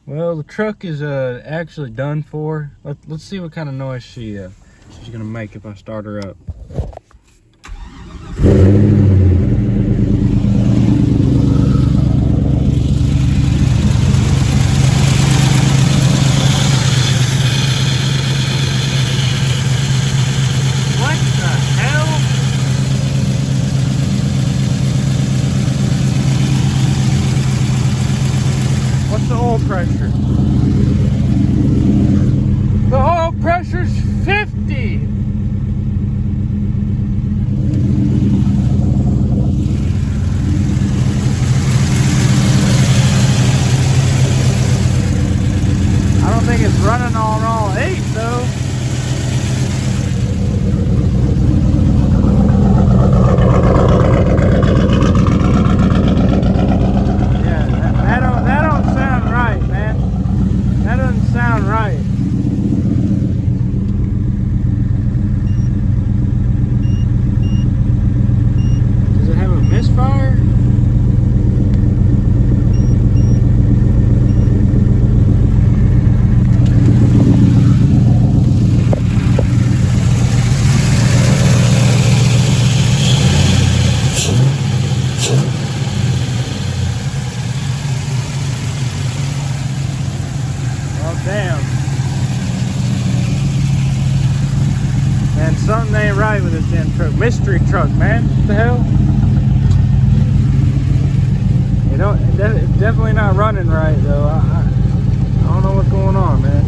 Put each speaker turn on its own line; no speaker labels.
Well, the truck is actually done for. Let's see what kind of noise she's gonna make if I start her up. What the hell? What's the oil pressure? The oil pressure's 50. I don't think it's running on all 8 though. That don't sound right, man. That doesn't sound right. Does it have a misfire? Damn. Man, something ain't right with this damn truck. Mystery truck, man. What the hell? It's definitely not running right, though. I don't know what's going on, man.